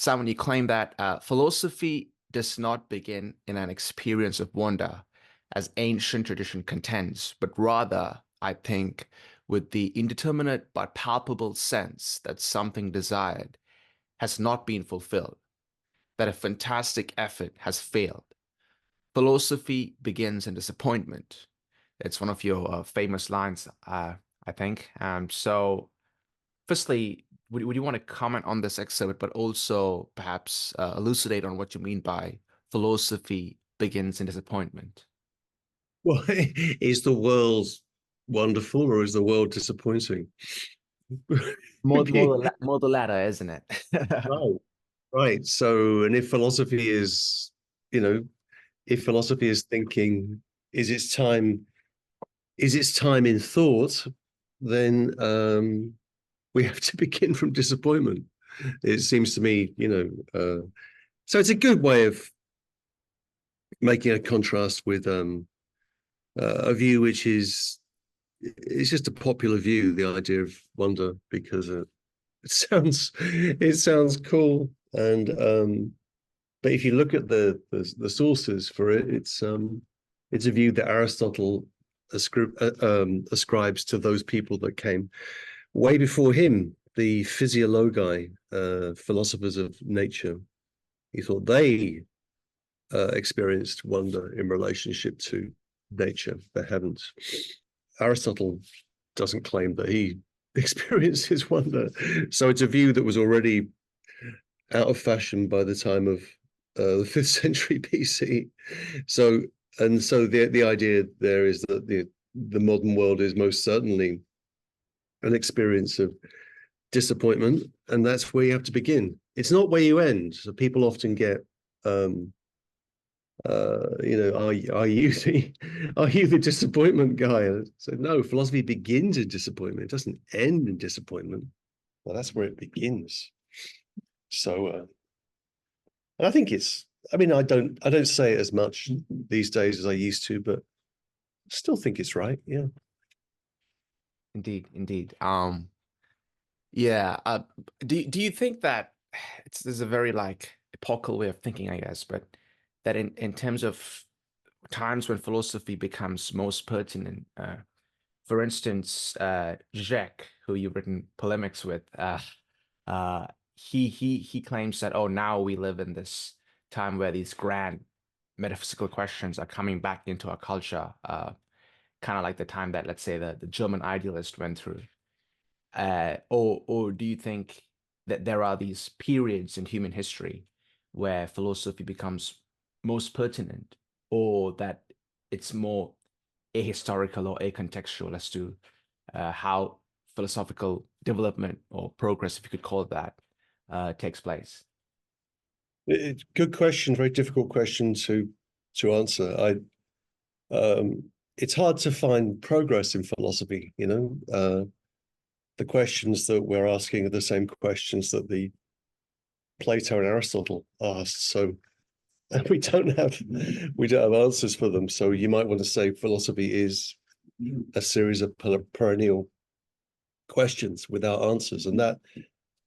Simon, you claim that philosophy does not begin in an experience of wonder, as ancient tradition contends, but rather, I think, with the indeterminate but palpable sense that something desired has not been fulfilled, that a fantastic effort has failed. Philosophy begins in disappointment. It's one of your famous lines, I think. Firstly, would you want to comment on this excerpt, but also perhaps elucidate on what you mean by philosophy begins in disappointment? Well, is the world wonderful or is the world disappointing? More the latter, isn't it? Right, right. So, and if philosophy is, you know, if philosophy is thinking, is its time, is its time in thought, then we have to begin from disappointment. It seems to me, so it's a good way of making a contrast with a view which is it's just a popular view, the idea of wonder, because it sounds cool. And but if you look at the sources for it, it's a view that Aristotle ascribes to those people that came way before him, the physiologi, philosophers of nature. He thought they experienced wonder in relationship to nature, the heavens. Aristotle doesn't claim that he experiences wonder. So it's a view that was already out of fashion by the time of the 5th century BC. So the idea there is that the modern world is most certainly an experience of disappointment, and that's where you have to begin. It's not where you end. So people often get are you the disappointment guy? So no, philosophy begins in disappointment. It doesn't end in disappointment. Well, that's where it begins. So, and I think I don't say it as much these days as I used to, but I still think it's right. Yeah. Indeed, indeed. Yeah. Do you think that there's a very like epochal way of thinking, I guess, but that in terms of times when philosophy becomes most pertinent, for instance, Jacques, who you've written polemics with, uh, he claims that, oh, now we live in this time where these grand metaphysical questions are coming back into our culture, kind of like the time that, let's say, the German idealist went through. Or do you think that there are these periods in human history where philosophy becomes most pertinent, or that it's more ahistorical or acontextual as to how philosophical development or progress, if you could call it that, takes place? Good question. Very difficult question to answer. It's hard to find progress in philosophy. The questions that we're asking are the same questions that the Plato and Aristotle asked. So we don't have answers for them. So you might want to say philosophy is a series of perennial questions without answers, and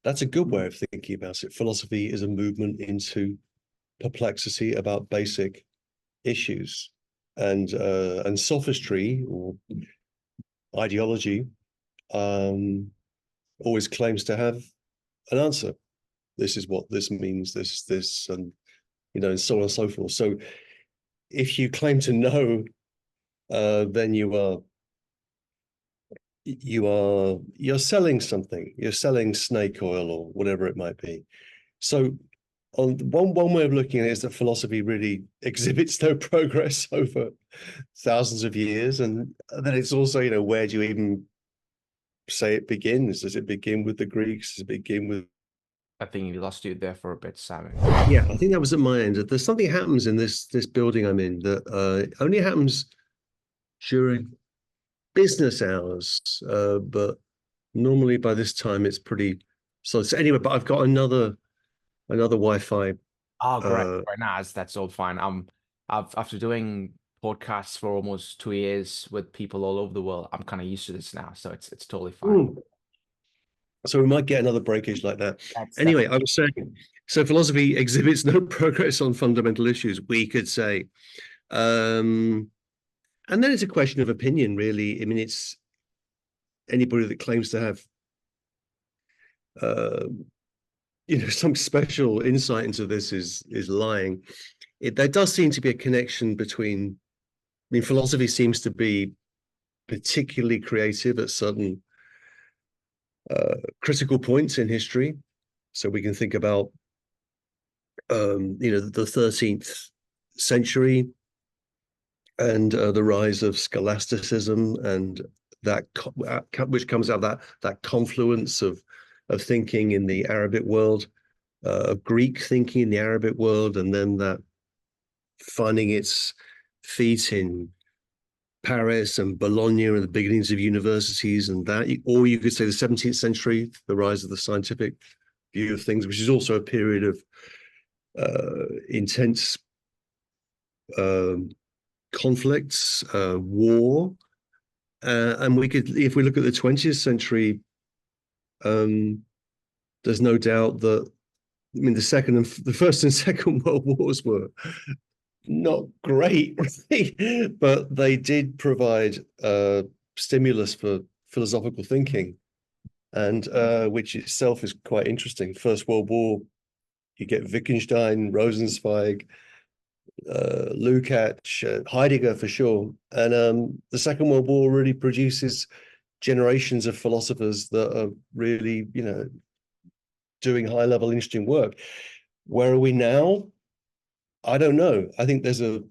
that's a good way of thinking about it. Philosophy is a movement into perplexity about basic issues, and sophistry or ideology always claims to have an answer. This is what this means, this, and and so on and so forth. So if you claim to know, then you're selling something. You're selling snake oil or whatever it might be. So on one way of looking at it is that philosophy really exhibits no progress over thousands of years, and then it's also, where do you even say it begins? Does it begin with the Greeks? Does it begin with? I think you lost you there for a bit, Simon. Yeah, I think that was at my end. There's something happens in this building I'm in that only happens during business hours, but normally by this time it's pretty. So anyway, but I've got another Wi-Fi. Oh, great. Right now, that's all fine. After doing podcasts for almost 2 years with people all over the world, I'm kind of used to this now, so it's totally fine. So we might get another breakage like that. That's Anyway, I was saying So philosophy exhibits no progress on fundamental issues, we could say. Um, and then it's a question of opinion, really. I mean, it's anybody that claims to have uh, some special insight into this is lying. There does seem to be a connection between. I mean, philosophy seems to be particularly creative at certain critical points in history. So we can think about the 13th century and the rise of scholasticism, and that which comes out of that confluence of thinking in the Arabic world, of Greek thinking in the Arabic world, and then that finding its feet in Paris and Bologna and the beginnings of universities, and that, or you could say the 17th century, the rise of the scientific view of things, which is also a period of intense um, conflicts, war, and we could, if we look at the 20th century, there's no doubt that, I mean, the first and second world wars were not great, really, but they did provide stimulus for philosophical thinking, and which itself is quite interesting. First World War, you get Wittgenstein, Rosenzweig, Lukács, Heidegger for sure, and the Second World War really produces generations of philosophers that are really, doing high-level, interesting work. Where are we now? I don't know. I think there's a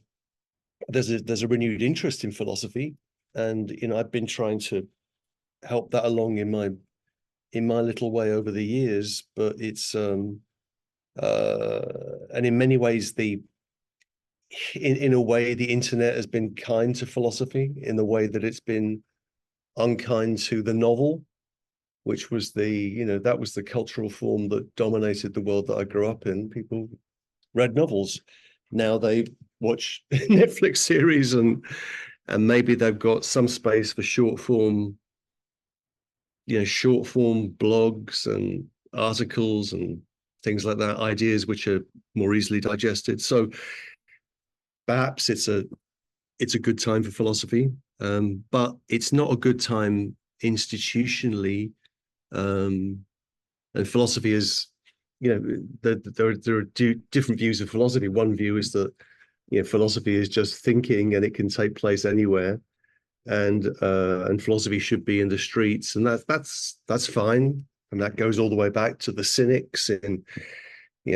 renewed interest in philosophy, and I've been trying to help that along in my little way over the years. But it's and in many ways in a way the internet has been kind to philosophy in the way that it's been unkind to the novel, which was that was the cultural form that dominated the world that I grew up in. People read novels. Now they watch Netflix series, and maybe they've got some space for short form blogs and articles and things like that, ideas which are more easily digested. So perhaps it's a good time for philosophy, but it's not a good time institutionally. And philosophy is, there are different views of philosophy. One view is that philosophy is just thinking, and it can take place anywhere, and philosophy should be in the streets, and that's fine, and that goes all the way back to the Cynics and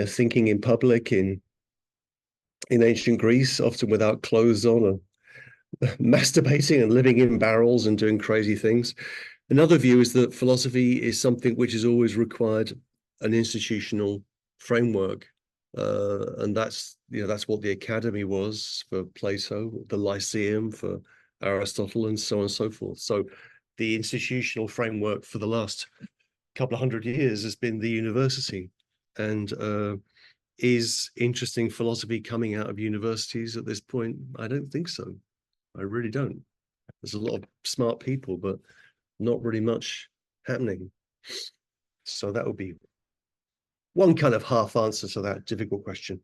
thinking in public in ancient Greece, often without clothes on, or masturbating and living in barrels and doing crazy things. Another view is that philosophy is something which has always required an institutional framework, and that's what the academy was for Plato, the Lyceum for Aristotle, and so on and so forth. So the institutional framework for the last couple of hundred years has been the university, and is interesting philosophy coming out of universities at this point? I don't think so. I really don't. There's a lot of smart people, but not really much happening. So that would be one kind of half answer to that difficult question.